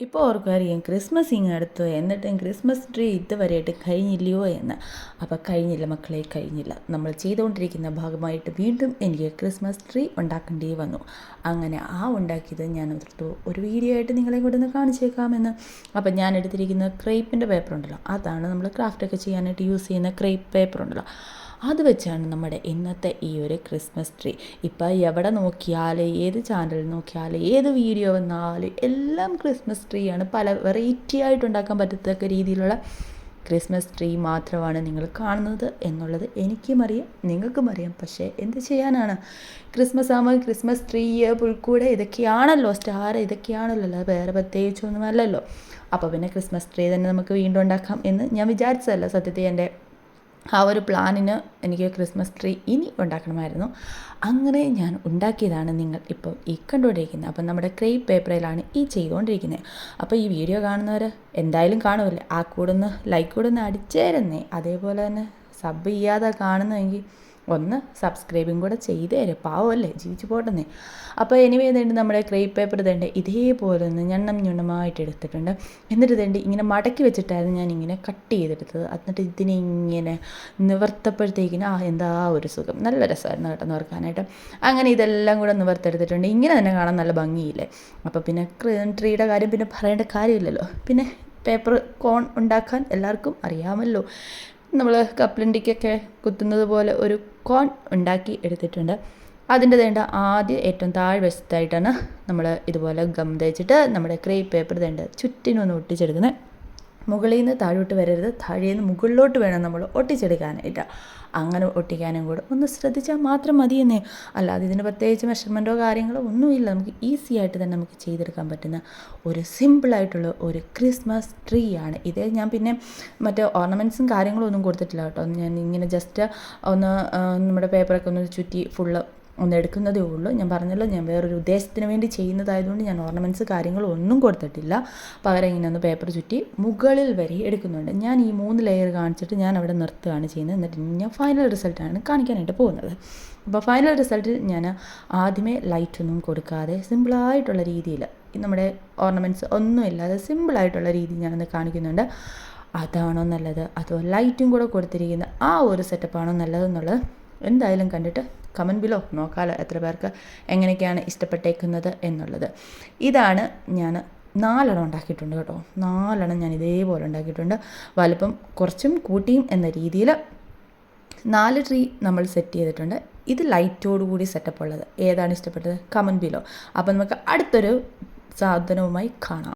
ഇപ്പോൾ ഓർക്കാറിയാം ക്രിസ്മസ് ഇങ്ങടുത്തു എന്നിട്ടും Christmas tree ഇതുവരെയായിട്ട് കഴിഞ്ഞില്ലയോ എന്ന്. അപ്പോൾ കഴിഞ്ഞില്ല മക്കളെ, കഴിഞ്ഞില്ല. നമ്മൾ ചെയ്തുകൊണ്ടിരിക്കുന്ന ഭാഗമായിട്ട് വീണ്ടും എനിക്ക് ക്രിസ്മസ് ട്രീ ഉണ്ടാക്കേണ്ടി വന്നു. അങ്ങനെ ഉണ്ടാക്കിയത് ഞാൻ ഒരു വീഡിയോ ആയിട്ട് നിങ്ങളെ കൂടെ ഒന്ന് കാണിച്ചേക്കാമെന്ന്. അപ്പം ഞാൻ എടുത്തിരിക്കുന്ന ക്രേപ്പിൻ്റെ പേപ്പർ ഉണ്ടല്ലോ, അതാണ് നമ്മൾ ക്രാഫ്റ്റൊക്കെ ചെയ്യാനായിട്ട് യൂസ് ചെയ്യുന്ന ക്രേപ്പ് പേപ്പർ ഉണ്ടല്ലോ, അത് വെച്ചാണ് നമ്മുടെ ഇന്നത്തെ ഈ ഒരു ക്രിസ്മസ് ട്രീ. ഇപ്പം എവിടെ നോക്കിയാലും ഏത് ചാനലിൽ നോക്കിയാലും ഏത് വീഡിയോ വന്നാലും എല്ലാം ക്രിസ്മസ് ട്രീ ആണ്. പല വെറൈറ്റി ആയിട്ട് ഉണ്ടാക്കാൻ പറ്റത്തക്ക രീതിയിലുള്ള ക്രിസ്മസ് ട്രീ മാത്രമാണ് നിങ്ങൾ കാണുന്നത് എന്നുള്ളത് എനിക്കും അറിയാം, നിങ്ങൾക്കും അറിയാം. പക്ഷേ എന്ത് ചെയ്യാനാണ്, ക്രിസ്മസ് ആകുമ്പോൾ ക്രിസ്മസ് ട്രീ, പുൽക്കൂട് ഇതൊക്കെയാണല്ലോ സ്റ്റാർ, ഇതൊക്കെയാണല്ലോ, അല്ല വേറെ പ്രത്യേകിച്ചൊന്നും അല്ലല്ലോ. അപ്പോൾ പിന്നെ ക്രിസ്മസ് ട്രീ തന്നെ നമുക്ക് വീണ്ടും ഉണ്ടാക്കാം എന്ന് ഞാൻ വിചാരിച്ചതല്ല. സത്യത്തിൽ എൻ്റെ ഒരു പ്ലാനിന് എനിക്ക് ക്രിസ്മസ് ട്രീ ഇനി ഉണ്ടാക്കണമായിരുന്നു. അങ്ങനെ ഞാൻ ഉണ്ടാക്കിയതാണ് നിങ്ങൾ ഇപ്പോൾ ഈ കണ്ടുകൊണ്ടിരിക്കുന്നത്. അപ്പം നമ്മുടെ ക്രേപ്പ് പേപ്പറിലാണ് ഈ ചെയ്തുകൊണ്ടിരിക്കുന്നത്. അപ്പോൾ ഈ വീഡിയോ കാണുന്നവർ എന്തായാലും കാണുമല്ലേ, ആ കൂടെ ഒന്ന് ലൈക്ക് കൂടെ ഒന്ന് അടിച്ചേരുന്നേ. അതേപോലെ തന്നെ സബ് ചെയ്യാതെ കാണുന്നതെങ്കിൽ ഒന്ന് സബ്സ്ക്രൈബും കൂടെ ചെയ്ത് തരും, പാവമല്ലേ, ജീവിച്ചു പോട്ടെന്നേ. അപ്പോൾ എനിവേ ഇതുണ്ട് നമ്മുടെ ക്രേപ്പ് പേപ്പർ ഇതുണ്ട് ഇതേപോലെ ഒന്ന് ഞണ്ണമായിട്ട് എടുത്തിട്ടുണ്ട്. എന്നിട്ട് ഇതുണ്ട് ഇങ്ങനെ മടക്കി വെച്ചിട്ടായിരുന്നു ഞാൻ ഇങ്ങനെ കട്ട് ചെയ്തെടുത്തത്. എന്നിട്ട് ഇതിനെ ഇങ്ങനെ നിവർത്തപ്പോഴത്തേക്കിന് എന്താ ഒരു സുഖം, നല്ല രസമായിരുന്നു കേട്ടോ നിവർക്കാനായിട്ട്. അങ്ങനെ ഇതെല്ലാം കൂടെ നിവർത്തെടുത്തിട്ടുണ്ട്. ഇങ്ങനെ തന്നെ കാണാൻ നല്ല ഭംഗിയില്ലേ. അപ്പോൾ പിന്നെ ട്രീയുടെ കാര്യം പിന്നെ പറയേണ്ട കാര്യമില്ലല്ലോ. പിന്നെ പേപ്പർ കോൺ ഉണ്ടാക്കാൻ എല്ലാവർക്കും അറിയാമല്ലോ. നമ്മൾ കപ്പലണ്ടിക്കൊക്കെ കുത്തുന്നത് പോലെ ഒരു കോൺ ഉണ്ടാക്കി എടുത്തിട്ടുണ്ട്. അതിൻ്റെ ആദ്യം ഏറ്റവും താഴ്വശത്തായിട്ടാണ് നമ്മൾ ഇതുപോലെ ഗം തേച്ചിട്ട് നമ്മുടെ ക്രേപ്പ് പേപ്പർ ചുറ്റിനൊന്ന് ഒട്ടിച്ചെടുക്കുന്നത്. മുകളിൽ നിന്ന് താഴോട്ട് വരരുത്, താഴെ നിന്ന് മുകളിലോട്ട് വേണം നമ്മൾ ഒട്ടിച്ചെടുക്കാനായിട്ട്. അങ്ങനെ ഒട്ടിക്കാനും കൂടെ ഒന്ന് ശ്രദ്ധിച്ചാൽ മാത്രം മതിയെന്നേ. അല്ലാതെ ഇതിന് പ്രത്യേകിച്ച് മെഷർമെൻറ്റോ കാര്യങ്ങളോ ഒന്നുമില്ല. നമുക്ക് ഈസി ആയിട്ട് തന്നെ നമുക്ക് ചെയ്തെടുക്കാൻ പറ്റുന്ന ഒരു സിമ്പിളായിട്ടുള്ള ഒരു ക്രിസ്മസ് ട്രീ ആണ് ഇത്. ഞാൻ പിന്നെ മറ്റേ ഓർണമെൻറ്റ്സും കാര്യങ്ങളും ഒന്നും കൊടുത്തിട്ടില്ല കേട്ടോ. ഞാൻ ഇങ്ങനെ ജസ്റ്റ് ഒന്ന് നമ്മുടെ പേപ്പറൊക്കെ ഒന്ന് ചുറ്റി ഫുള്ള് ഒന്ന് എടുക്കുന്നതേ ഉള്ളൂ. ഞാൻ പറഞ്ഞല്ലോ, ഞാൻ വേറൊരു ഉദ്ദേശത്തിന് വേണ്ടി ചെയ്യുന്നതായതുകൊണ്ട് ഞാൻ ഓർണമെൻറ്റ്സ് കാര്യങ്ങളും ഒന്നും കൊടുത്തിട്ടില്ല. പകരം ഇങ്ങനെ ഒന്ന് പേപ്പർ ചുറ്റി മുകളിൽ വരെ എടുക്കുന്നുണ്ട്. ഞാൻ ഈ 3 ലെയർ കാണിച്ചിട്ട് ഞാൻ അവിടെ നിർത്തുകയാണ് ചെയ്യുന്നത്. എന്നിട്ട് ഞാൻ ഫൈനൽ റിസൾട്ടാണ് കാണിക്കാനായിട്ട് പോകുന്നത്. അപ്പോൾ ഫൈനൽ റിസൾട്ടിൽ ഞാൻ ആദ്യമേ ലൈറ്റൊന്നും കൊടുക്കാതെ സിമ്പിളായിട്ടുള്ള രീതിയിൽ നമ്മുടെ ഓർണമെൻറ്റ്സ് ഒന്നും ഇല്ലാതെ സിമ്പിളായിട്ടുള്ള രീതിയിൽ ഞാനൊന്ന് കാണിക്കുന്നുണ്ട്. അതാണോ നല്ലത് അതോ ലൈറ്റും കൂടെ കൊടുത്തിരിക്കുന്ന ഒരു സെറ്റപ്പാണോ നല്ലതെന്നുള്ളത് എന്തായാലും കണ്ടിട്ട് കമൻറ്റ് ബിലോ നോക്കാമല്ലോ എത്ര പേർക്ക് എങ്ങനെയൊക്കെയാണ് ഇഷ്ടപ്പെട്ടേക്കുന്നത് എന്നുള്ളത്. ഇതാണ് ഞാൻ 4 ഉണ്ടാക്കിയിട്ടുണ്ട് കേട്ടോ. 4 ഞാൻ ഇതേപോലെ ഉണ്ടാക്കിയിട്ടുണ്ട്. വലുപ്പം കുറച്ചും കൂട്ടിയും എന്ന രീതിയിൽ 4 ട്രീ നമ്മൾ സെറ്റ് ചെയ്തിട്ടുണ്ട്. ഇത് ലൈറ്റോടുകൂടി സെറ്റപ്പ് ഉള്ളത് ഏതാണ് ഇഷ്ടപ്പെട്ടത് കമൻറ്റ് ബിലോ. അപ്പോൾ നമുക്ക് അടുത്തൊരു സാധനവുമായി കാണാം.